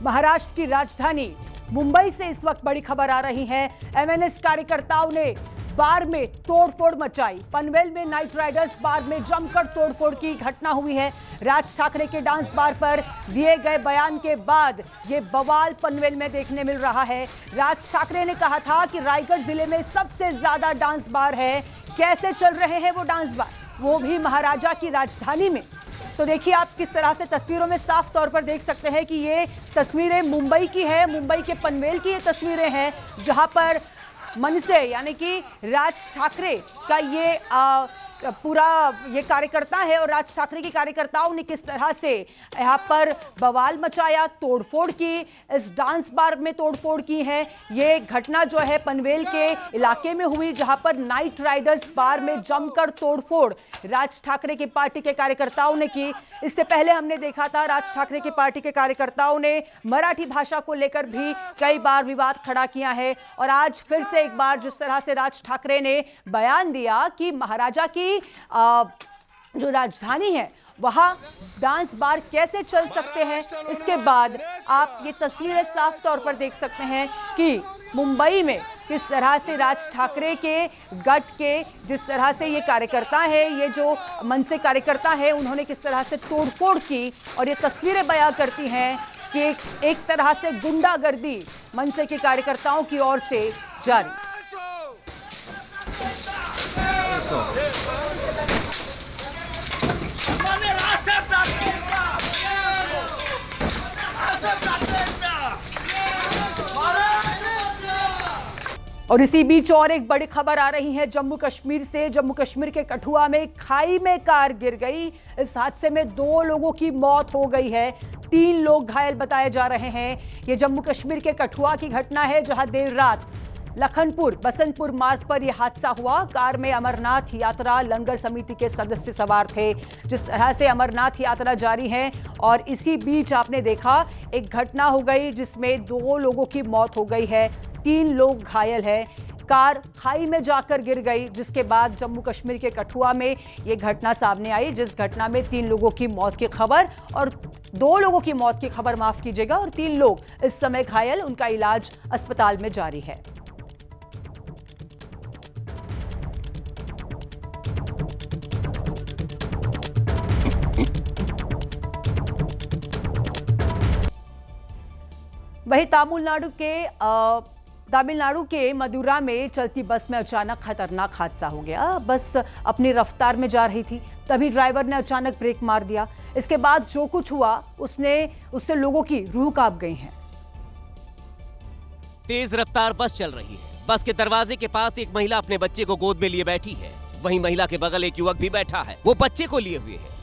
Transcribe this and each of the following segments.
महाराष्ट्र की राजधानी मुंबई से इस वक्त बड़ी खबर आ रही है। एमएनएस कार्यकर्ताओं ने बार में तोड़फोड़ मचाई। पनवेल में नाइट राइडर्स बार में जमकर तोड़फोड़ की घटना हुई है। राज ठाकरे के डांस बार पर दिए गए बयान के बाद ये बवाल पनवेल में देखने मिल रहा है। राज ठाकरे ने कहा था कि रायगढ़ जिले में सबसे ज्यादा डांस बार है। कैसे चल रहे हैं वो डांस बार, वो भी महाराजा की राजधानी में। तो देखिए आप किस तरह से तस्वीरों में साफ तौर पर देख सकते हैं कि ये तस्वीरें मुंबई की है, मुंबई के पनवेल की ये तस्वीरें हैं, जहां पर मनसे यानी कि राज ठाकरे का ये पूरा ये कार्यकर्ता है और राज ठाकरे के कार्यकर्ताओं ने किस तरह से यहाँ पर बवाल मचाया, तोड़फोड़ की, इस डांस बार में तोड़फोड़ की है। ये घटना जो है पनवेल के इलाके में हुई, जहां पर नाइट राइडर्स बार में जमकर तोड़फोड़ राज ठाकरे की पार्टी के कार्यकर्ताओं ने की। इससे पहले हमने देखा था राज ठाकरे की पार्टी के कार्यकर्ताओं ने मराठी भाषा को लेकर भी कई बार विवाद खड़ा किया है। और आज फिर से एक बार जिस तरह से राज ठाकरे ने बयान दिया कि महाराजा की जो राजधानी है वहां डांस बार कैसे चल सकते हैं, इसके बाद आप ये तस्वीरें साफ तौर पर देख सकते हैं कि मुंबई में किस तरह से राज ठाकरे के गट के जिस तरह से ये कार्यकर्ता है, ये जो मनसे कार्यकर्ता है, उन्होंने किस तरह से तोड़फोड़ की। और ये तस्वीरें बयां करती हैं कि एक तरह से गुंडागर्दी मनसे के कार्यकर्ताओं की ओर से जारी। और इसी बीच और एक बड़ी खबर आ रही है जम्मू कश्मीर से। जम्मू कश्मीर के कठुआ में खाई में कार गिर गई। इस हादसे में 2 लोगों की मौत हो गई है, 3 लोग घायल बताए जा रहे हैं। ये जम्मू कश्मीर के कठुआ की घटना है, जहां देर रात लखनपुर बसंतपुर मार्ग पर यह हादसा हुआ। कार में अमरनाथ यात्रा लंगर समिति के सदस्य सवार थे। जिस तरह से अमरनाथ यात्रा जारी है और इसी बीच आपने देखा एक घटना हो गई जिसमें 2 लोगों की मौत हो गई है, 3 लोग घायल हैं। कार खाई में जाकर गिर गई, जिसके बाद जम्मू कश्मीर के कठुआ में ये घटना सामने आई, जिस घटना में 3 लोगों की मौत की खबर और 2 लोगों की मौत की खबर माफ कीजिएगा, और 3 लोग इस समय घायल, उनका इलाज अस्पताल में जारी है। वहीं तमिलनाडु के मदुरा में चलती बस में अचानक खतरनाक हादसा हो गया। बस अपनी रफ्तार में जा रही थी, तभी ड्राइवर ने अचानक ब्रेक मार दिया। इसके बाद जो कुछ हुआ उससे लोगों की रूह कांप गई है। तेज रफ्तार बस चल रही है। बस के दरवाजे के पास एक महिला अपने बच्चे को गोद में लिए बैठी है। वहीं महिला के बगल एक युवक भी बैठा है, वो बच्चे को लिए हुए है।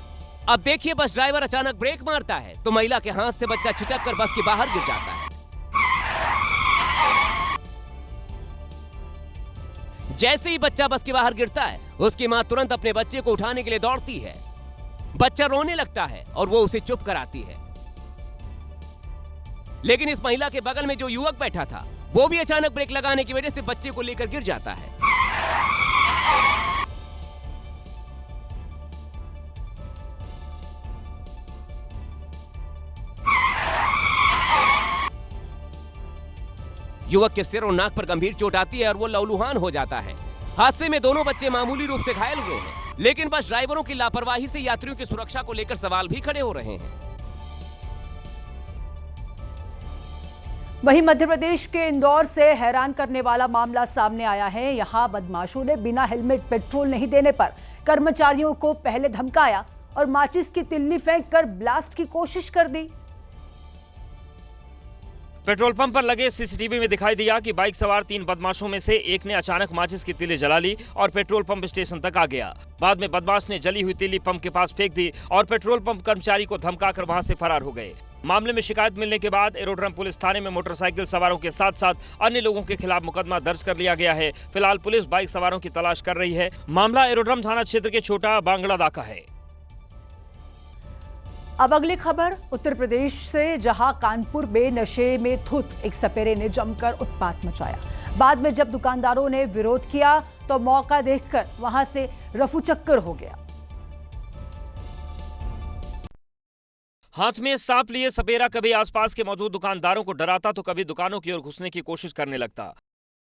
अब देखिए बस ड्राइवर अचानक ब्रेक मारता है तो महिला के हाथ से बच्चा छिटक कर बस के बाहर गिर जाता है। जैसे ही बच्चा बस के बाहर गिरता है, उसकी मां तुरंत अपने बच्चे को उठाने के लिए दौड़ती है। बच्चा रोने लगता है और वो उसे चुप कराती है। लेकिन इस महिला के बगल में जो युवक बैठा था, वो भी अचानक ब्रेक लगाने की वजह से बच्चे को लेकर गिर जाता है। युवक के सिर और नाक पर गंभीर चोट आती है और वो लहूलुहान हो जाता है। हादसे में दोनों बच्चे मामूली रूप से घायल हुए हैं, लेकिन बस ड्राइवरों की लापरवाही से यात्रियों की सुरक्षा को लेकर सवाल भी खड़े हो रहे हैं। वहीं मध्य प्रदेश के इंदौर से हैरान करने वाला मामला सामने आया है। यहां बदमाशों ने बिना हेलमेट पेट्रोल नहीं देने पर कर्मचारियों को पहले धमकाया और माचिस की तिल्ली फेंक कर ब्लास्ट की कोशिश कर दी। पेट्रोल पंप पर लगे सीसीटीवी में दिखाई दिया कि बाइक सवार 3 बदमाशों में से एक ने अचानक माचिस की तिल्ली जला ली और पेट्रोल पंप स्टेशन तक आ गया। बाद में बदमाश ने जली हुई तिल्ली पंप के पास फेंक दी और पेट्रोल पंप कर्मचारी को धमकाकर वहां से फरार हो गए। मामले में शिकायत मिलने के बाद एरोड्रम पुलिस थाने में मोटरसाइकिल सवारों के साथ साथ अन्य लोगों के खिलाफ मुकदमा दर्ज कर लिया गया है। फिलहाल पुलिस बाइक सवारों की तलाश कर रही है। मामला एरोड्रम थाना क्षेत्र के छोटा बांगड़ादा का है। अब अगली खबर उत्तर प्रदेश से, जहां कानपुर में नशे में धुत एक सपेरे ने जमकर उत्पात मचाया। बाद में जब दुकानदारों ने विरोध किया तो मौका देखकर वहां से रफूचक्कर हो गया। हाथ में सांप लिए सपेरा कभी आसपास के मौजूद दुकानदारों को डराता तो कभी दुकानों की ओर घुसने की कोशिश करने लगता।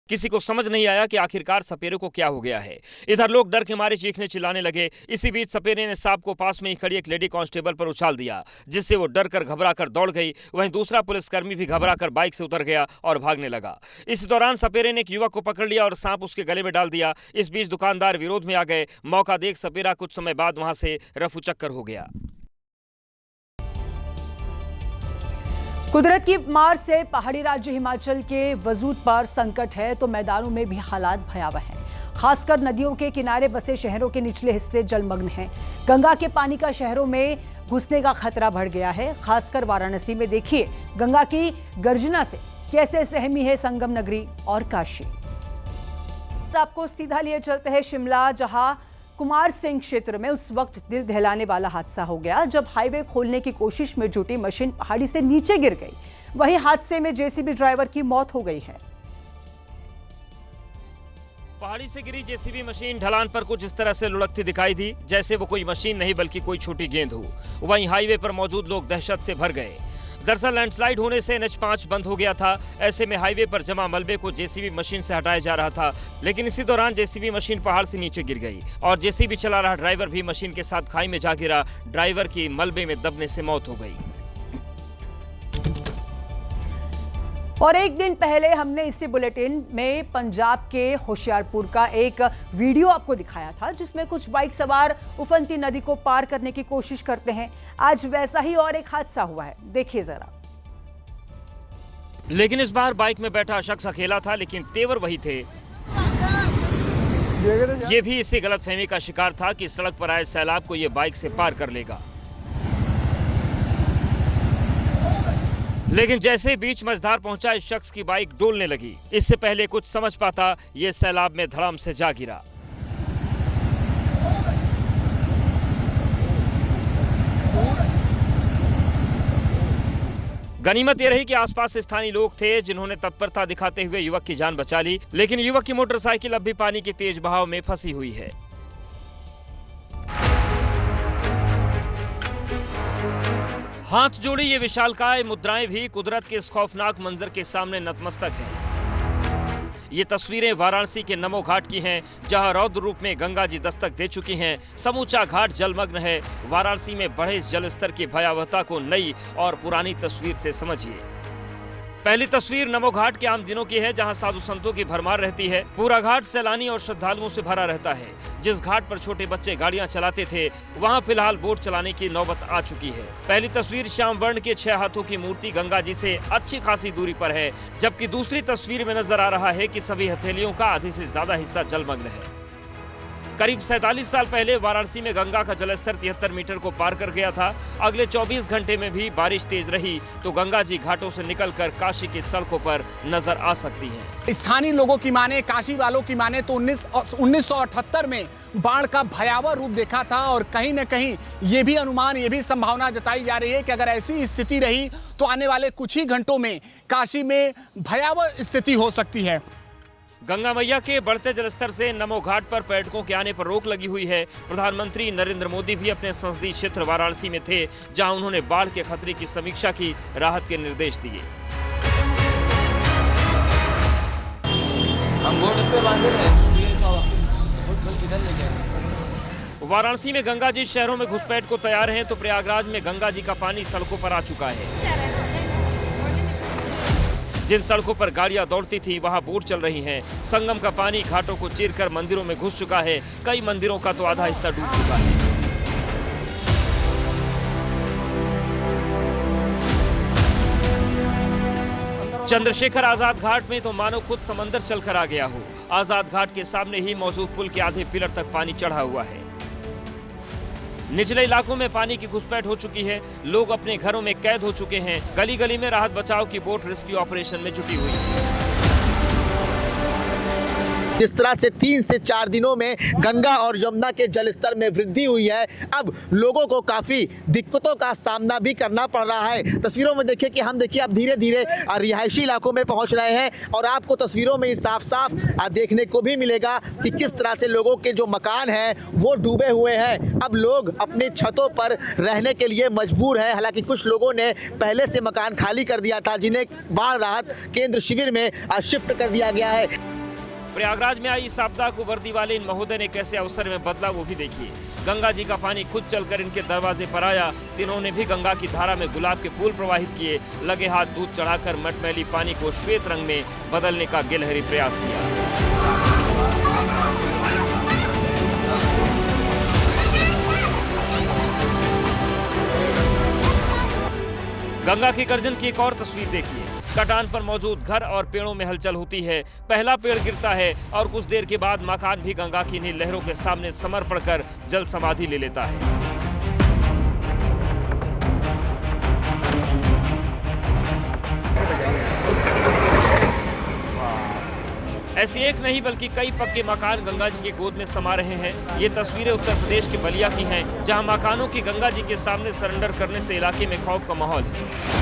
किसी को समझ नहीं आया कि आखिरकार सपेरे को क्या हो गया है। इधर लोग डर के मारे चीखने चिल्लाने लगे। इसी बीच सपेरे ने सांप को पास में ही खड़ी एक लेडी कांस्टेबल पर उछाल दिया, जिससे वो डर कर घबरा कर दौड़ गई। वहीं दूसरा पुलिसकर्मी भी घबरा कर बाइक से उतर गया और भागने लगा। इस दौरान सपेरे ने एक युवक को पकड़ लिया और सांप उसके गले में डाल दिया। इस बीच दुकानदार विरोध में आ गए। मौका देख सपेरा कुछ समय बाद वहां से रफू चक्कर हो गया। कुदरत की मार से पहाड़ी राज्य हिमाचल के वजूद पर संकट है तो मैदानों में भी हालात भयावह हैं। खासकर नदियों के किनारे बसे शहरों के निचले हिस्से जलमग्न हैं। गंगा के पानी का शहरों में घुसने का खतरा बढ़ गया है। खासकर वाराणसी में देखिए गंगा की गर्जना से कैसे सहमी है संगम नगरी और काशी। तो आपको सीधा लिए चलते हैं शिमला, जहां कुमार सिंह क्षेत्र में उस वक्त दिल दहलाने वाला हादसा हो गया जब हाईवे खोलने की कोशिश में जुटी मशीन पहाड़ी से नीचे गिर गई। वहीं हादसे में जेसीबी ड्राइवर की मौत हो गई है। पहाड़ी से गिरी जेसीबी मशीन ढलान पर कुछ इस तरह से लुढ़कती दिखाई दी जैसे वो कोई मशीन नहीं बल्कि कोई छोटी गेंद हो। वहीं हाईवे पर मौजूद लोग दहशत से भर गए। दरअसल लैंडस्लाइड होने से NH5 बंद हो गया था। ऐसे में हाईवे पर जमा मलबे को जेसीबी मशीन से हटाया जा रहा था, लेकिन इसी दौरान जेसीबी मशीन पहाड़ से नीचे गिर गई और जेसीबी चला रहा ड्राइवर भी मशीन के साथ खाई में जा गिरा। ड्राइवर की मलबे में दबने से मौत हो गई। और एक दिन पहले हमने इसी बुलेटिन में पंजाब के होशियारपुर का एक वीडियो आपको दिखाया था जिसमें कुछ बाइक सवार उफनती नदी को पार करने की कोशिश करते हैं। आज वैसा ही और एक हादसा हुआ है, देखिए जरा। लेकिन इस बार बाइक में बैठा शख्स अकेला था, लेकिन तेवर वही थे। ये भी इसी गलतफहमी का शिकार था कि सड़क पर आए सैलाब को ये बाइक से पार कर लेगा, लेकिन जैसे बीच मझधार पहुंचा इस शख्स की बाइक डोलने लगी। इससे पहले कुछ समझ पाता ये सैलाब में धड़ाम से जा गिरा। गनीमत ये रही कि आसपास स्थानीय लोग थे जिन्होंने तत्परता दिखाते हुए युवक की जान बचा ली, लेकिन युवक की मोटरसाइकिल अब भी पानी के तेज बहाव में फंसी हुई है। हाथ जोड़ी ये विशालकाय मुद्राएं भी कुदरत के इस खौफनाक मंजर के सामने नतमस्तक हैं। ये तस्वीरें वाराणसी के नमो घाट की हैं, जहां रौद्र रूप में गंगा जी दस्तक दे चुकी हैं। समूचा घाट जलमग्न है। वाराणसी में बढ़े इस जलस्तर की भयावहता को नई और पुरानी तस्वीर से समझिए। पहली तस्वीर नमो घाट के आम दिनों की है, जहां साधु संतों की भरमार रहती है। पूरा घाट सैलानी और श्रद्धालुओं से भरा रहता है। जिस घाट पर छोटे बच्चे गाड़ियां चलाते थे, वहां फिलहाल बोट चलाने की नौबत आ चुकी है। पहली तस्वीर श्याम वर्ण के 6 हाथों की मूर्ति गंगा जी से अच्छी खासी दूरी पर है, जबकि दूसरी तस्वीर में नजर आ रहा है कि सभी हथेलियों का आधे से ज्यादा हिस्सा जलमग्न है। करीब 47 साल पहले वाराणसी में गंगा का जलस्तर 73 मीटर को पार कर गया था। अगले 24 घंटे में भी बारिश तेज रही तो गंगा जी घाटों से निकलकर काशी की सड़कों पर नजर आ सकती हैं। स्थानीय लोगों की माने, काशी वालों की माने तो 1978 में बाढ़ का भयावह रूप देखा था और कहीं न कहीं ये भी अनुमान, ये भी संभावना जताई जा रही है कि अगर ऐसी स्थिति रही तो आने वाले कुछ ही घंटों में काशी में भयावह स्थिति हो सकती है। गंगा मैया के बढ़ते जलस्तर से नमो घाट पर पर्यटकों के आने पर रोक लगी हुई है। प्रधानमंत्री नरेंद्र मोदी भी अपने संसदीय क्षेत्र वाराणसी में थे, जहां उन्होंने बाढ़ के खतरे की समीक्षा की, राहत के निर्देश दिए। वाराणसी में गंगा जी शहरों में घुसपैठ को तैयार हैं तो प्रयागराज में गंगा जी का पानी सड़कों पर आ चुका है। जिन सड़कों पर गाड़ियां दौड़ती थी वहां बोट चल रही हैं। संगम का पानी घाटों को चीरकर मंदिरों में घुस चुका है। कई मंदिरों का तो आधा हिस्सा डूब चुका है। चंद्रशेखर आजाद घाट में तो मानो खुद समंदर चलकर आ गया हो। आजाद घाट के सामने ही मौजूद पुल के आधे पिलर तक पानी चढ़ा हुआ है। निचले इलाकों में पानी की घुसपैठ हो चुकी है। लोग अपने घरों में कैद हो चुके हैं। गली गली में राहत बचाव की बोट रेस्क्यू ऑपरेशन में जुटी हुई है। जिस तरह से 3 से 4 दिनों में गंगा और यमुना के जलस्तर में वृद्धि हुई है, अब लोगों को काफ़ी दिक्कतों का सामना भी करना पड़ रहा है। तस्वीरों में देखिए कि हम अब धीरे धीरे रिहायशी इलाकों में पहुंच रहे हैं और आपको तस्वीरों में साफ साफ देखने को भी मिलेगा कि किस तरह से लोगों के जो मकान हैं वो डूबे हुए हैं। अब लोग अपनी छतों पर रहने के लिए मजबूर हैं। हालांकि कुछ लोगों ने पहले से मकान खाली कर दिया था, जिन्हें बाढ़ राहत केंद्र शिविर में शिफ्ट कर दिया गया है। प्रयागराज में आई इस आपदा को वर्दी वाले इन महोदय ने कैसे अवसर में बदला, वो भी देखिए। गंगा जी का पानी खुद चलकर इनके दरवाजे पर आया, इन्होंने भी गंगा की धारा में गुलाब के फूल प्रवाहित किए, लगे हाथ दूध चढ़ाकर मटमैली पानी को श्वेत रंग में बदलने का गिलहरी प्रयास किया। गंगा की गर्जन की एक और तस्वीर देखिए। कटान पर मौजूद घर और पेड़ों में हलचल होती है। पहला पेड़ गिरता है और कुछ देर के बाद मकान भी गंगा की इन्हीं लहरों के सामने समर्पण कर जल समाधि ले लेता है। ऐसी एक नहीं बल्कि कई पक्के मकान गंगा जी के गोद में समा रहे हैं। ये तस्वीरें उत्तर प्रदेश के बलिया की हैं, जहां मकानों की गंगा जी के सामने सरेंडर करने से इलाके में खौफ का माहौल है।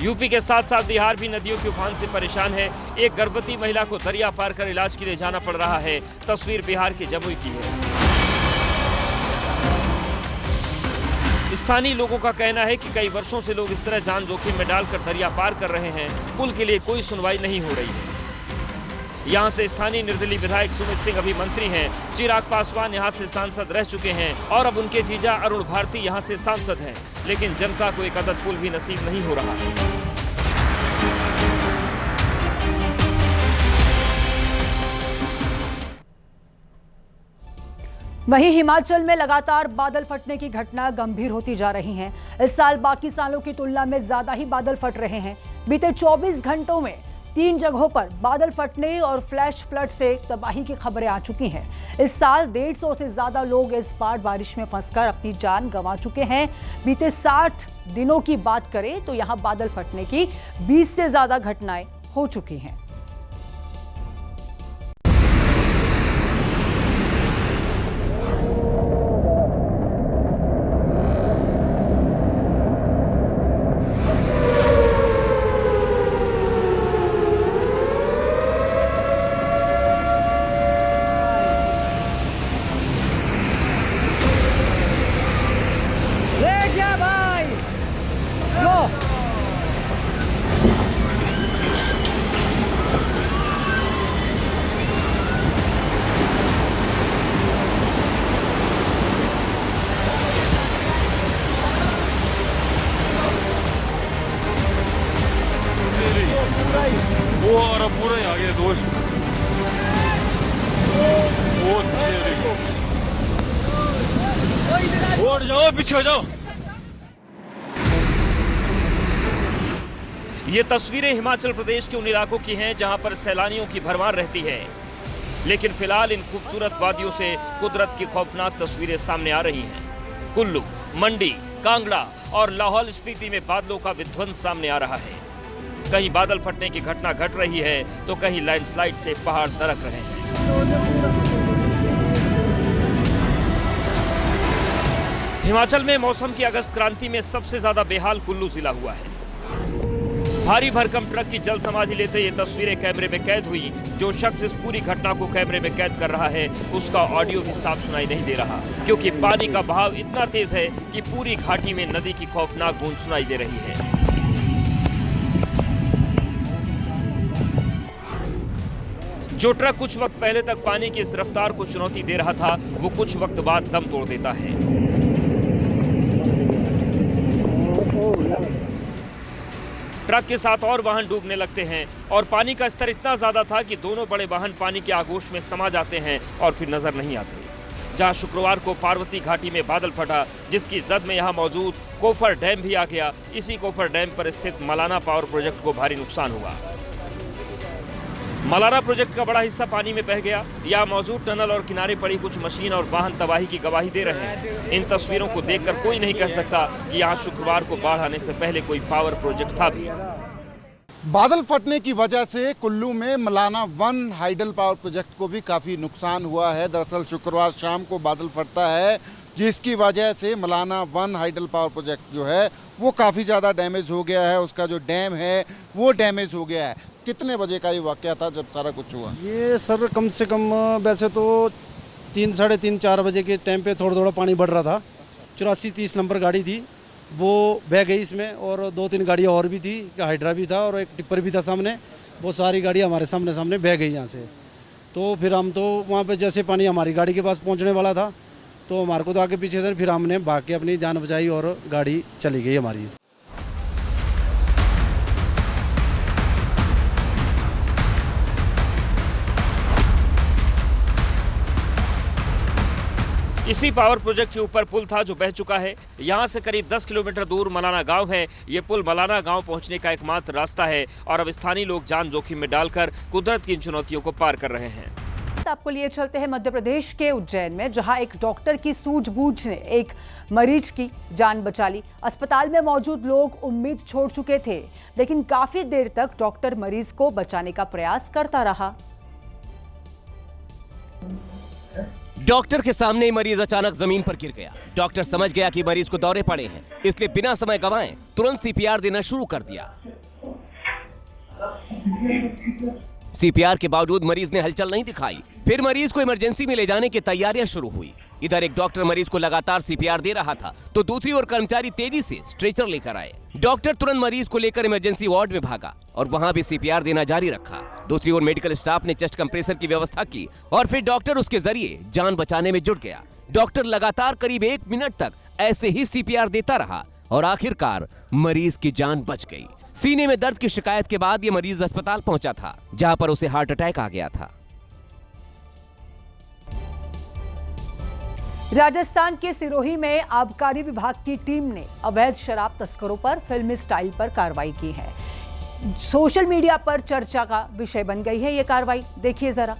यूपी के साथ साथ बिहार भी नदियों के उफान से परेशान है। एक गर्भवती महिला को दरिया पार कर इलाज के लिए जाना पड़ रहा है। तस्वीर बिहार के जमुई की है। स्थानीय लोगों का कहना है कि कई वर्षों से लोग इस तरह जान जोखिम में डालकर दरिया पार कर रहे हैं। पुल के लिए कोई सुनवाई नहीं हो रही है। यहाँ से स्थानीय निर्दलीय विधायक सुमित सिंह अभी मंत्री हैं। चिराग पासवान यहाँ से सांसद रह चुके हैं और अब उनके जीजा अरुण भारती यहाँ से सांसद हैं, लेकिन जनता को एक अदद पुल भी नसीब नहीं हो रहा है। वहीं हिमाचल में लगातार बादल फटने की घटना गंभीर होती जा रही हैं। इस साल बाकी सालों की तुलना में ज्यादा ही बादल फट रहे हैं। बीते 24 घंटों में 3 जगहों पर बादल फटने और फ्लैश फ्लड से तबाही की खबरें आ चुकी हैं। इस साल 150 से ज्यादा लोग इस बार बारिश में फंसकर अपनी जान गंवा चुके हैं। बीते 60 दिनों की बात करें तो यहां बादल फटने की 20 से ज्यादा घटनाएं हो चुकी हैं। वो और पूरा ही आ गया दोस्त। और जाओ, पीछे जाओ। ये तस्वीरें हिमाचल प्रदेश के उन इलाकों की हैं जहां पर सैलानियों की भरमार रहती है, लेकिन फिलहाल इन खूबसूरत वादियों से कुदरत की खौफनाक तस्वीरें सामने आ रही हैं। कुल्लू, मंडी, कांगड़ा और लाहौल स्पीति में बादलों का विध्वंस सामने आ रहा है। कहीं बादल फटने की घटना घट रही है तो कहीं लैंडस्लाइड से पहाड़ दरक रहे हैं। हिमाचल में मौसम की अगस्त क्रांति में सबसे ज्यादा बेहाल कुल्लू जिला हुआ है। भारी भरकम ट्रक की जल समाधि लेते ये तस्वीरें कैमरे में कैद हुई। जो शख्स इस पूरी घटना को कैमरे में कैद कर रहा है उसका ऑडियो भी साफ सुनाई नहीं दे रहा, क्योंकि पानी का बहाव इतना तेज है कि पूरी घाटी में नदी की खौफनाक गूंज सुनाई दे रही है। जो ट्रक कुछ वक्त पहले तक पानी की इस रफ्तार को चुनौती दे रहा था, वो कुछ वक्त बाद दम तोड़ देता है। ट्रक के साथ और वाहन डूबने लगते हैं और पानी का स्तर इतना ज्यादा था कि दोनों बड़े वाहन पानी के आगोश में समा जाते हैं और फिर नजर नहीं आते। जहां शुक्रवार को पार्वती घाटी में बादल फटा, जिसकी जद में यहां मौजूद कोफर डैम भी आ गया। इसी कोफर डैम पर स्थित मलाना पावर प्रोजेक्ट को भारी नुकसान हुआ। मलाना प्रोजेक्ट का बड़ा हिस्सा पानी में बह गया। यहाँ मौजूद टनल और किनारे पड़ी कुछ मशीन और वाहन तबाही की गवाही दे रहे हैं। इन तस्वीरों को देखकर कोई नहीं कह सकता कि यहाँ शुक्रवार को बाढ़ आने से पहले कोई पावर प्रोजेक्ट था भी। बादल फटने की वजह से कुल्लू में मलाना 1 हाइडल पावर प्रोजेक्ट को भी काफ़ी नुकसान हुआ है। दरअसल शुक्रवार शाम को बादल फटता है, जिसकी वजह से मलाना 1 हाइडल पावर प्रोजेक्ट जो है वो काफ़ी ज़्यादा डैमेज हो गया है। उसका जो डैम है वो डैमेज हो गया है। कितने बजे का ये वाक़या था जब सारा कुछ हुआ? ये सर कम से कम वैसे तो 3, साढ़े 3, 4 बजे के टाइम पे थोड़ा थोड़ा पानी बढ़ रहा था। 84-30 नंबर गाड़ी थी, वो बह गई इसमें, और 2-3 गाड़ियाँ और भी थी, हाइड्रा भी था और एक टिप्पर भी था सामने। वो सारी गाड़ियाँ हमारे सामने बह गई यहाँ से। तो फिर हम तो वहाँ पे जैसे पानी हमारी गाड़ी के पास पहुँचने वाला था तो हमारे को तो आगे पीछे थे, फिर हमने भाग के अपनी जान बचाई और गाड़ी चली गई हमारी। इसी पावर प्रोजेक्ट के ऊपर पुल था जो बह चुका है। यहाँ से करीब 10 किलोमीटर दूर मलाना गांव है। ये पुल मलाना गांव पहुँचने का एकमात्र रास्ता है और अब स्थानीय लोग जान जोखिम में डालकर कुदरत की इन चुनौतियों को पार कर रहे हैं। आपको लिए चलते हैं मध्य प्रदेश के उज्जैन में, जहां एक डॉक्टर की सूझबूझ ने एक मरीज की जान बचा ली। अस्पताल में मौजूद लोग उम्मीद छोड़ चुके थे, लेकिन काफी देर तक डॉक्टर मरीज को बचाने का प्रयास करता रहा। डॉक्टर के सामने ही मरीज अचानक जमीन पर गिर गया। डॉक्टर समझ गया कि मरीज को दौरे पड़े हैं, इसलिए बिना समय गंवाए तुरंत सीपीआर देना शुरू कर दिया। सीपीआर के बावजूद मरीज ने हलचल नहीं दिखाई। फिर मरीज को इमरजेंसी में ले जाने की तैयारियां शुरू हुई। इधर एक डॉक्टर मरीज को लगातार सीपीआर दे रहा था तो दूसरी ओर कर्मचारी तेजी से स्ट्रेचर लेकर आए। डॉक्टर तुरंत मरीज को लेकर इमरजेंसी वार्ड में भागा और वहां भी सीपीआर देना जारी रखा। दूसरी ओर मेडिकल स्टाफ ने चेस्ट कंप्रेसर की व्यवस्था की और फिर डॉक्टर उसके जरिए जान बचाने में जुट गया। डॉक्टर लगातार करीब 1 मिनट तक ऐसे ही सीपीआर देता रहा और आखिरकार मरीज की जान बच गई। सीने में दर्द की शिकायत के बाद ये मरीज अस्पताल पहुंचा था, जहां पर उसे हार्ट अटैक आ गया था। राजस्थान के सिरोही में आबकारी विभाग की टीम ने अवैध शराब तस्करों पर फिल्मी स्टाइल पर कार्रवाई की है। सोशल मीडिया पर चर्चा का विषय बन गई है ये कार्रवाई, देखिए जरा।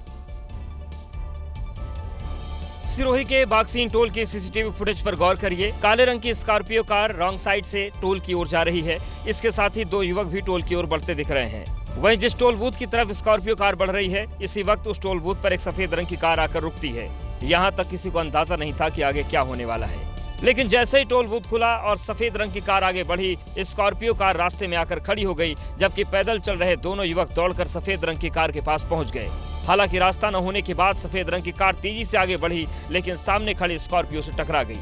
सिरोही के बागसीन टोल के सीसीटीवी फुटेज पर गौर करिए। काले रंग की स्कॉर्पियो कार रॉन्ग साइड से टोल की ओर जा रही है। इसके साथ ही 2 युवक भी टोल की ओर बढ़ते दिख रहे हैं। वहीं जिस टोल बूथ की तरफ स्कॉर्पियो कार बढ़ रही है, इसी वक्त उस टोल बूथ पर एक सफेद रंग की कार आकर रुकती है। यहाँ तक किसी को अंदाजा नहीं था कि आगे क्या होने वाला है, लेकिन जैसे ही टोल बूथ खुला और सफेद रंग की कार आगे बढ़ी, स्कॉर्पियो कार रास्ते में आकर खड़ी हो गई, जबकि पैदल चल रहे दोनों युवक दौड़कर सफेद रंग की कार के पास पहुंच गए। हालांकि रास्ता न होने के बाद सफेद रंग की कार तेजी से आगे बढ़ी, लेकिन सामने खड़ी स्कॉर्पियो से टकरा गई।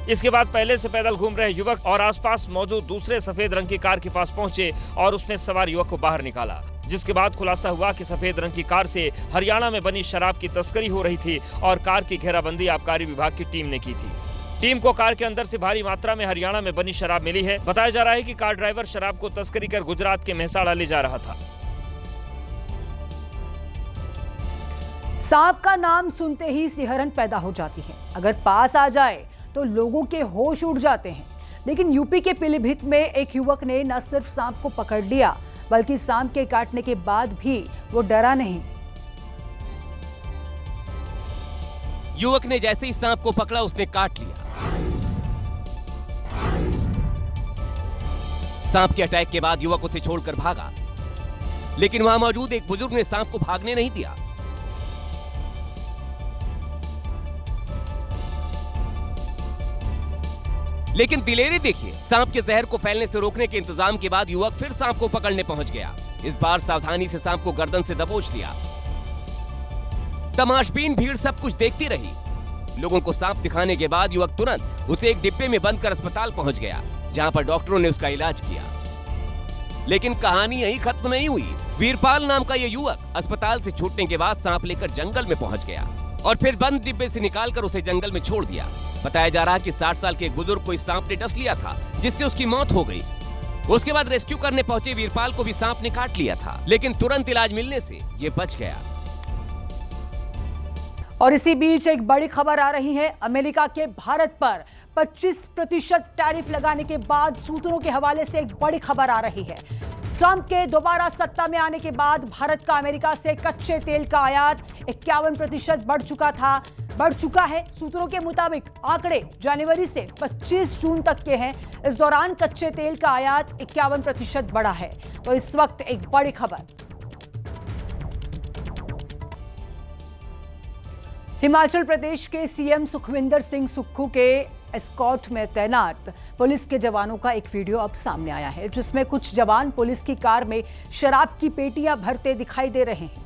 इसके बाद पहले से पैदल घूम रहे युवक और आसपास मौजूद दूसरे सफेद रंग की कार के पास पहुंचे और उसमें सवार युवक को बाहर निकाला, जिसके बाद खुलासा हुआ कि सफेद रंग की कार से हरियाणा में बनी शराब की तस्करी हो रही थी और कार की घेराबंदी आबकारी विभाग की टीम ने की थी। टीम को कार के अंदर से भारी मात्रा में हरियाणा में बनी शराब मिली है। बताया जा रहा है कि कार ड्राइवर शराब को तस्करी कर गुजरात के मेहसाणा ले जा रहा था। सांप का नाम सुनते ही सिहरन पैदा हो जाती है। अगर पास आ जाए तो लोगों के होश उड़ जाते हैं। लेकिन यूपी के पीलीभीत में एक युवक ने न सिर्फ सांप को पकड़ लिया, बल्कि सांप के काटने के बाद भी वो डरा नहीं। युवक ने जैसे ही सांप को पकड़ा उसने काट लिया। सांप के अटैक के बाद युवक उसे छोड़कर भागा, लेकिन वहां मौजूद एक बुजुर्ग ने सांप को भागने नहीं दिया। लेकिन दिलेरी देखिए, सांप के जहर को फैलने से रोकने के इंतजाम के बाद युवक फिर सांप को पकड़ने पहुंच गया। इस बार सावधानी से सांप को गर्दन से दबोच लिया। तमाशबीन भीड़ सब कुछ देखती रही। लोगों को सांप दिखाने के बाद युवक तुरंत उसे एक डिब्बे में बंद कर अस्पताल पहुंच गया, जहां पर डॉक्टरों ने उसका इलाज किया। लेकिन कहानी यहीं खत्म नहीं हुई। वीरपाल नाम का यह युवक अस्पताल से छूटने के बाद सांप लेकर जंगल में पहुंच गया और फिर बंद डिब्बे से निकालकर उसे जंगल में छोड़ दिया। बताया जा रहा कि 60 साल के एक बुजुर्ग को इस सांप ने डस लिया था, जिससे उसकी मौत हो गई। उसके बाद रेस्क्यू करने पहुंचे वीरपाल को भी सांप ने काट लिया था, लेकिन तुरंत इलाज मिलने से ये बच गया। और इसी बीच एक बड़ी खबर आ रही है। अमेरिका के भारत पर 25% टैरिफ लगाने के बाद सूत्रों के हवाले से एक बड़ी खबर आ रही है। ट्रंप के दोबारा सत्ता में आने के बाद भारत का अमेरिका से कच्चे तेल का आयात 51% बढ़ चुका है। सूत्रों के मुताबिक आंकड़े जनवरी से 25 जून तक के हैं। इस दौरान कच्चे तेल का आयात 51% बढ़ा है। तो इस वक्त एक बड़ी खबर। हिमाचल प्रदेश के सीएम सुखविंदर सिंह सुक्खू के एस्कॉर्ट में तैनात पुलिस के जवानों का एक वीडियो अब सामने आया है, जिसमें कुछ जवान पुलिस की कार में शराब की पेटियां भरते दिखाई दे रहे हैं।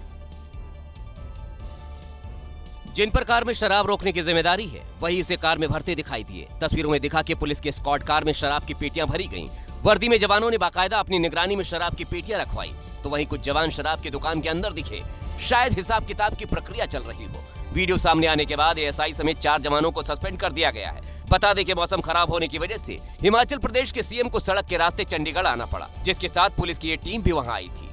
जिन पर कार में शराब रोकने की जिम्मेदारी है, वही इसे कार में भरते दिखाई दिए। तस्वीरों में दिखा कि पुलिस के स्कॉट कार में शराब की पेटियां भरी गईं। वर्दी में जवानों ने बाकायदा अपनी निगरानी में शराब की पेटियां रखवाई, तो वहीं कुछ जवान शराब की दुकान के अंदर दिखे। शायद हिसाब किताब की प्रक्रिया चल रही हो। वीडियो सामने आने के बाद एएसआई समेत 4 जवानों को सस्पेंड कर दिया गया है। बता दें कि मौसम खराब होने की वजह से हिमाचल प्रदेश के सीएम को सड़क के रास्ते चंडीगढ़ आना पड़ा, जिसके साथ पुलिस की ये टीम भी वहां आई थी।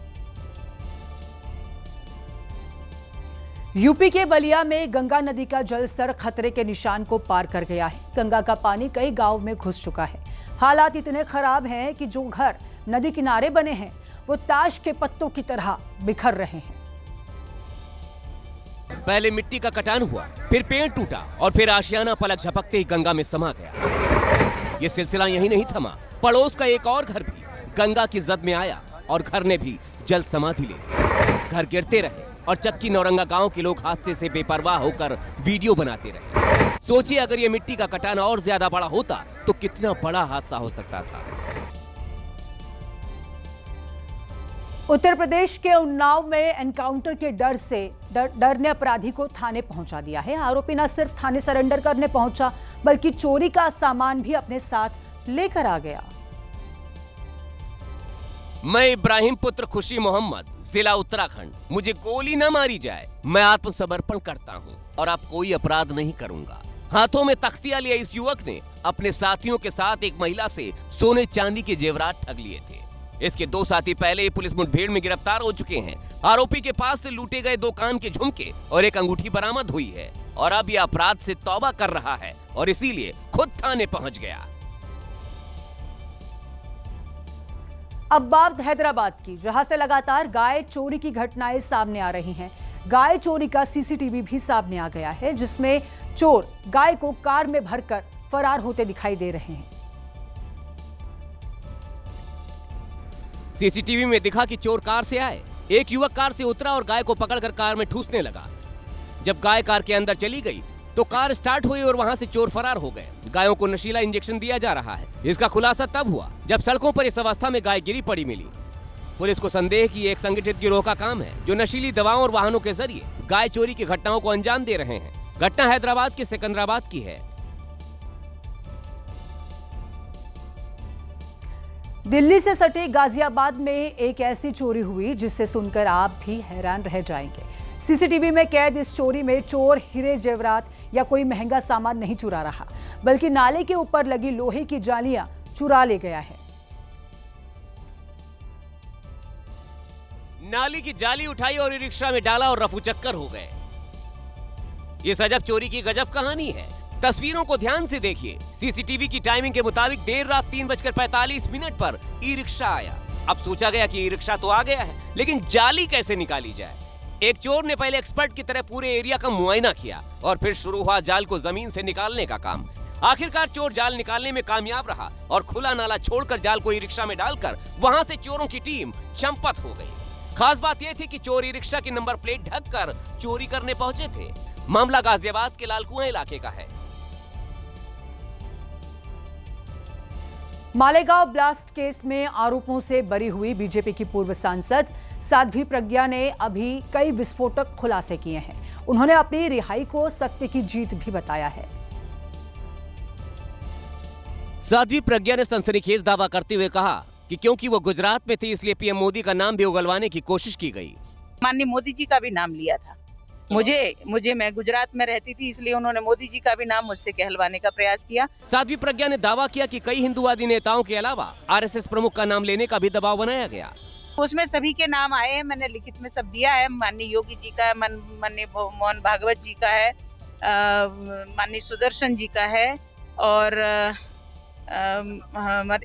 यूपी के बलिया में गंगा नदी का जलस्तर खतरे के निशान को पार कर गया है। गंगा का पानी कई गांव में घुस चुका है। हालात इतने खराब हैं कि जो घर नदी किनारे बने हैं वो ताश के पत्तों की तरह बिखर रहे हैं। पहले मिट्टी का कटान हुआ, फिर पेड़ टूटा और फिर आशियाना पलक झपकते ही गंगा में समा गया। ये सिलसिला यही नहीं थमा, पड़ोस का एक और घर भी गंगा की जद में आया और घर ने भी जल समाधि ले। घर गिरते रहे और चक्की नौरंगा गांव के लोग हादसे से बेपरवाह होकर वीडियो बनाते रहे। सोचिए अगर ये मिट्टी का कटान और ज्यादा बड़ा होता तो कितना बड़ा हादसा हो सकता था। उत्तर प्रदेश के उन्नाव में एनकाउंटर के डर ने अपराधी को थाने पहुंचा दिया है। आरोपी न सिर्फ थाने सरेंडर करने पहुंचा, बल्कि चोरी का सामान भी अपने साथ लेकर आ गया। मैं इब्राहिम पुत्र खुशी मोहम्मद, जिला उत्तराखंड। मुझे गोली न मारी जाए, मैं आत्मसमर्पण करता हूं और अब कोई अपराध नहीं करूंगा। हाथों में तख्तियां लिए इस युवक ने अपने साथियों के साथ एक महिला से सोने चांदी के जेवरात ठग लिए थे। इसके 2 साथी पहले ही पुलिस मुठभेड़ में गिरफ्तार हो चुके हैं। आरोपी के पास से लूटे गए 2 कान के झुमके और एक अंगूठी बरामद हुई है और अब यह अपराध से तौबा कर रहा है और इसीलिए खुद थाने पहुंच गया। अब बात हैदराबाद की, जहां से लगातार गाय चोरी की घटनाएं सामने आ रही हैं। गाय चोरी का सीसीटीवी भी सामने आ गया है, जिसमें चोर गाय को कार में भरकर फरार होते दिखाई दे रहे हैं। सीसीटीवी में दिखा कि चोर कार से आए। एक युवक कार से उतरा और गाय को पकड़कर कार में ठूसने लगा। जब गाय कार के अंदर चली गई तो कार स्टार्ट हुई और वहां से चोर फरार हो गए। गायों को नशीला इंजेक्शन दिया जा रहा है। इसका खुलासा तब हुआ जब सड़कों पर इस अवस्था में गाय गिरी पड़ी मिली। पुलिस को संदेह कि एक संगठित गिरोह का काम है, जो नशीली दवाओं और वाहनों के जरिए गाय चोरी की घटनाओं को अंजाम दे रहे हैं। घटना हैदराबाद के सिकंदराबाद की है। दिल्ली से सटे गाजियाबाद में एक ऐसी चोरी हुई जिससे सुनकर आप भी हैरान रह जाएंगे। सीसीटीवी में कैद इस चोरी में चोर हीरे जेवरात या कोई महंगा सामान नहीं चुरा रहा, बल्कि नाले के ऊपर लगी लोहे की जालियां चुरा ले गया है। नाली की जाली उठाई और रिक्शा में डाला और रफू चक्कर हो गए। ये सजब चोरी की गजब कहानी है। तस्वीरों को ध्यान से देखिए। सीसीटीवी की टाइमिंग के मुताबिक देर रात 3:45 पर ई रिक्शा आया। अब सोचा गया कि ई रिक्शा तो आ गया है, लेकिन जाली कैसे निकाली जाए। एक चोर ने पहले एक्सपर्ट की तरह पूरे एरिया का मुआयना किया और फिर शुरू हुआ जाल को जमीन से निकालने का काम। आखिरकार चोर जाल निकालने में कामयाब रहा और खुला नाला छोड़कर जाल को ई रिक्शा में डालकर वहां से चोरों की टीम चंपत हो गई। खास बात यह थी कि चोर ई रिक्शा की नंबर प्लेट ढककर चोरी करने पहुंचे थे। मामला गाजियाबाद के लालकुआं इलाके का है। मालेगांव ब्लास्ट केस में आरोपों से बरी हुई बीजेपी की पूर्व सांसद साध्वी प्रज्ञा ने अभी कई विस्फोटक खुलासे किए हैं। उन्होंने अपनी रिहाई को सत्य की जीत भी बताया है। साध्वी प्रज्ञा ने सनसनीखेज दावा करते हुए कहा कि क्योंकि वो गुजरात में थी इसलिए पीएम मोदी का नाम भी उगलवाने की कोशिश की गई। माननीय मोदी जी का भी नाम लिया था। मुझे मैं गुजरात में रहती थी, इसलिए उन्होंने मोदी जी का भी नाम मुझसे कहलवाने का प्रयास किया। साध्वी प्रज्ञा ने दावा किया कि कई हिंदुवादी नेताओं के अलावा आरएसएस प्रमुख का नाम लेने का भी दबाव बनाया गया। उसमें सभी के नाम आए हैं, मैंने लिखित में सब दिया है। माननीय योगी जी का है, माननीय मोहन भागवत जी का है, माननीय सुदर्शन जी का है और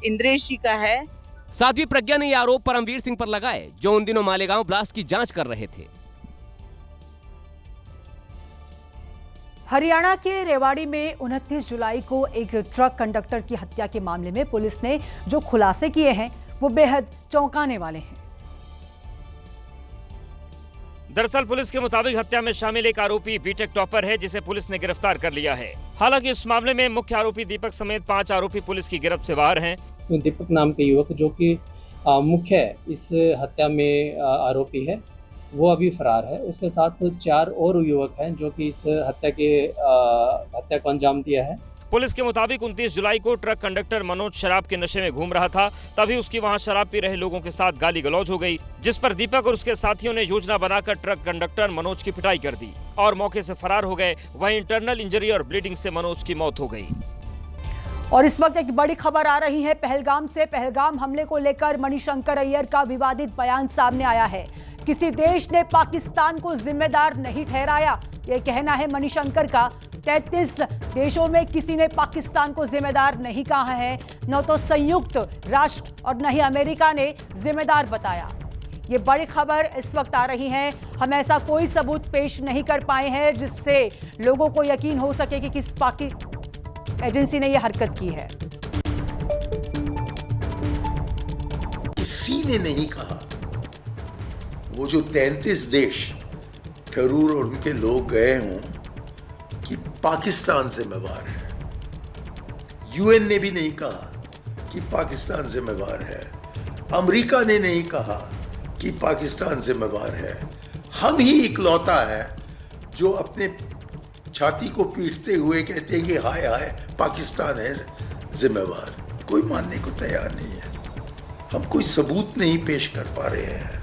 इंद्रेश जी का है। साध्वी प्रज्ञा ने यह आरोप परमवीर सिंह पर लगाए, जो उन दिनों मालेगांव ब्लास्ट की जांच कर रहे थे। हरियाणा के रेवाड़ी में 29 जुलाई को एक ट्रक कंडक्टर की हत्या के मामले में पुलिस ने जो खुलासे किए हैं वो बेहद चौंकाने वाले हैं। दरअसल पुलिस के मुताबिक हत्या में शामिल एक आरोपी बीटेक टॉपर है, जिसे पुलिस ने गिरफ्तार कर लिया है। हालांकि इस मामले में मुख्य आरोपी दीपक समेत 5 आरोपी पुलिस की गिरफ्त से बाहर हैं। दीपक नाम के युवक जो कि मुख्य इस हत्या में आरोपी है, वो अभी फरार है। उसके साथ 4 और युवक हैं जो कि इस हत्या को अंजाम दिया है। पुलिस के मुताबिक 29 जुलाई को ट्रक कंडक्टर मनोज शराब के नशे में घूम रहा था, तभी उसकी वहां शराब पी रहे लोगों के साथ गाली गलौज हो गई, जिस पर दीपक और उसके साथियों ने योजना बनाकर ट्रक कंडक्टर मनोज की पिटाई कर दी और मौके से फरार हो गए। वहीं इंटरनल इंजरी और ब्लीडिंग से मनोज की मौत हो गई। और इस वक्त एक बड़ी खबर आ रही है पहलगाम से। पहलगाम हमले को लेकर मणिशंकर अय्यर का विवादित बयान सामने आया है। किसी देश ने पाकिस्तान को जिम्मेदार नहीं ठहराया, यह कहना है मणिशंकर का। 33 देशों में किसी ने पाकिस्तान को जिम्मेदार नहीं कहा है, न तो संयुक्त राष्ट्र और न ही अमेरिका ने जिम्मेदार बताया। ये बड़ी खबर इस वक्त आ रही है। हम ऐसा कोई सबूत पेश नहीं कर पाए हैं जिससे लोगों को यकीन हो सके कि किस पाकि एजेंसी ने यह हरकत की है। किसी ने नहीं कहा। वो जो 33 देश ठरूर और उनके लोग गए हों कि पाकिस्तान जिम्मेवार है, यूएन ने भी नहीं कहा कि पाकिस्तान जिम्मेवार है, अमेरिका ने नहीं कहा कि पाकिस्तान जिम्मेवार है। हम ही इकलौता है जो अपने छाती को पीटते हुए कहते हैं कि हाय हाय पाकिस्तान है जिम्मेवार। कोई मानने को तैयार नहीं है। हम कोई सबूत नहीं पेश कर पा रहे हैं।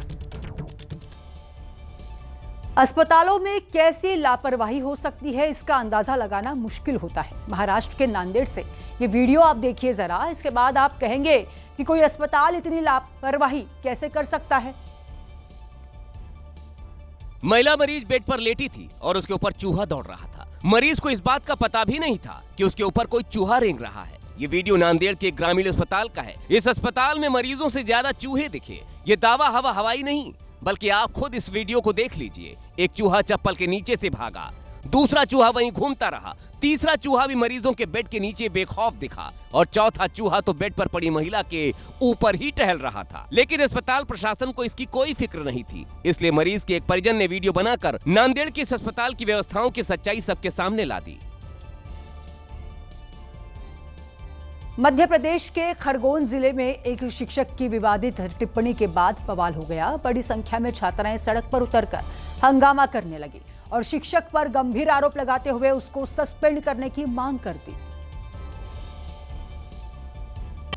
अस्पतालों में कैसी लापरवाही हो सकती है, इसका अंदाजा लगाना मुश्किल होता है। महाराष्ट्र के नांदेड़ से ये वीडियो आप देखिए जरा, इसके बाद आप कहेंगे कि कोई अस्पताल इतनी लापरवाही कैसे कर सकता है। महिला मरीज बेड पर लेटी थी और उसके ऊपर चूहा दौड़ रहा था। मरीज को इस बात का पता भी नहीं था कि उसके ऊपर कोई चूहा रेंग रहा है। ये वीडियो नांदेड़ के ग्रामीण अस्पताल का है। इस अस्पताल में मरीजों से ज्यादा चूहे दिखे। ये दावा हवाई नहीं, बल्कि आप खुद इस वीडियो को देख लीजिए। एक चूहा चप्पल के नीचे से भागा, दूसरा चूहा वहीं घूमता रहा, तीसरा चूहा भी मरीजों के बेड के नीचे बेखौफ दिखा और चौथा चूहा तो बेड पर पड़ी महिला के ऊपर ही टहल रहा था। लेकिन अस्पताल प्रशासन को इसकी कोई फिक्र नहीं थी, इसलिए मरीज के एक परिजन ने वीडियो बनाकर नांदेड़ के इस अस्पताल की व्यवस्थाओं की सच्चाई सबके सामने ला दी। मध्य प्रदेश के खरगोन जिले में एक शिक्षक की विवादित टिप्पणी के बाद बवाल हो गया। बड़ी संख्या में छात्राएं सड़क पर उतरकर हंगामा करने लगी और शिक्षक पर गंभीर आरोप लगाते हुए उसको सस्पेंड करने की मांग कर दी।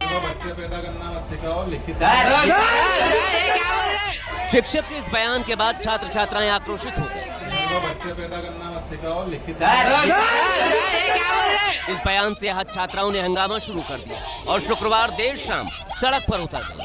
बच्चे पैदा करना मत सिखाओ, लिखित शिक्षक के इस बयान के बाद छात्र छात्राएं आक्रोशित हो गए। बच्चे पैदा करना मत सिखाओ, लिखित इस बयान से आहत छात्राओं ने हंगामा शुरू कर दिया और शुक्रवार देर शाम सड़क पर उतर गए।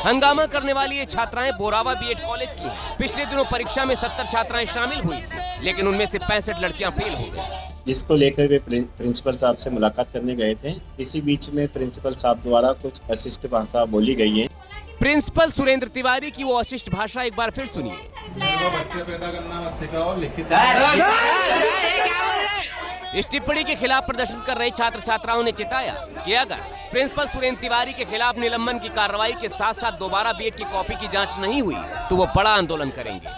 हंगामा करने वाली ये छात्राएं बोरावा बीएड कॉलेज की हैं। पिछले दिनों परीक्षा में 70 छात्राएं शामिल हुई थी, लेकिन उनमें से 65 लड़कियां फेल हो गई, जिसको लेकर वे प्रिंसिपल साहब से मुलाकात करने गए थे। इसी बीच में प्रिंसिपल साहब द्वारा कुछ अशिष्ट भाषा बोली गई है। प्रिंसिपल सुरेंद्र तिवारी की वो अशिष्ट भाषा एक बार फिर सुनिए। बच्चे पैदा करना मत सिखाओ, लिखित इस टिप्पणी के खिलाफ प्रदर्शन कर रहे छात्र छात्राओं ने चिताया कि अगर प्रिंसिपल सुरेंद्र तिवारी के खिलाफ निलंबन की कार्रवाई के साथ साथ दोबारा बीएड की कॉपी की जांच नहीं हुई तो वो बड़ा आंदोलन करेंगे।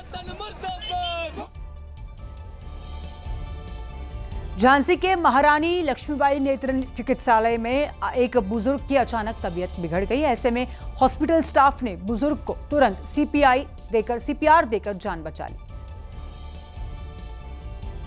झांसी के महारानी लक्ष्मीबाई नेत्र चिकित्सालय में एक बुजुर्ग की अचानक तबीयत बिगड़ गई। ऐसे में हॉस्पिटल स्टाफ ने बुजुर्ग को तुरंत सीपीआर देकर जान बचा ली।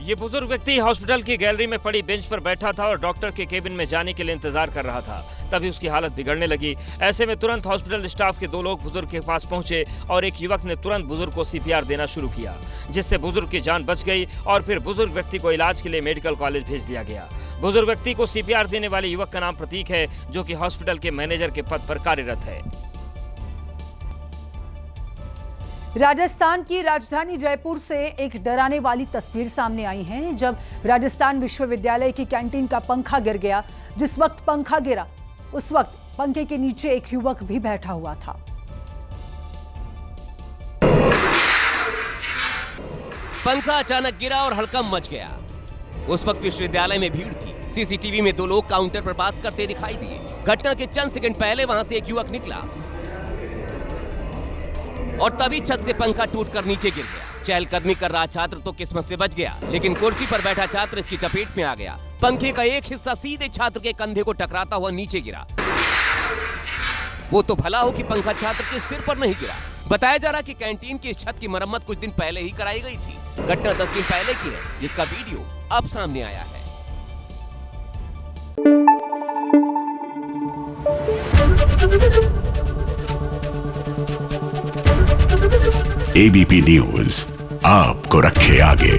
ये बुजुर्ग व्यक्ति हॉस्पिटल की गैलरी में पड़ी बेंच पर बैठा था और डॉक्टर के केबिन में जाने के लिए इंतजार कर रहा था। तभी उसकी हालत बिगड़ने लगी। ऐसे में तुरंत हॉस्पिटल स्टाफ के 2 लोग बुजुर्ग के पास पहुंचे और एक युवक ने तुरंत बुजुर्ग को सीपीआर देना शुरू किया, जिससे बुजुर्ग की जान बच गई और फिर बुजुर्ग व्यक्ति को इलाज के लिए मेडिकल कॉलेज भेज दिया गया। बुजुर्ग व्यक्ति को सीपीआर देने वाले युवक का नाम प्रतीक है, जो कि हॉस्पिटल के मैनेजर के पद पर कार्यरत है। राजस्थान की राजधानी जयपुर से एक डराने वाली तस्वीर सामने आई है, जब राजस्थान विश्वविद्यालय की कैंटीन का पंखा गिर गया। जिस वक्त पंखा गिरा उस वक्त पंखे के नीचे एक युवक भी बैठा हुआ था। पंखा अचानक गिरा और हड़कंप मच गया। उस वक्त विश्वविद्यालय में भीड़ थी। सीसीटीवी में 2 लोग काउंटर पर बात करते दिखाई दिए। घटना के चंद सेकंड पहले वहां से एक युवक निकला और तभी छत से पंखा टूटकर नीचे गिर गया। चहलकदमी कर रहा छात्र तो किस्मत से बच गया, लेकिन कुर्सी पर बैठा छात्र इसकी चपेट में आ गया। पंखे का एक हिस्सा सीधे छात्र के कंधे को टकराता हुआ नीचे गिरा। वो तो भला हो कि पंखा छात्र के सिर पर नहीं गिरा। बताया जा रहा कि कैंटीन की छत की मरम्मत कुछ दिन पहले ही कराई गई थी। घटना 10 दिन पहले की है, जिसका वीडियो अब सामने आया है। एबीपी न्यूज आपको रखे आगे।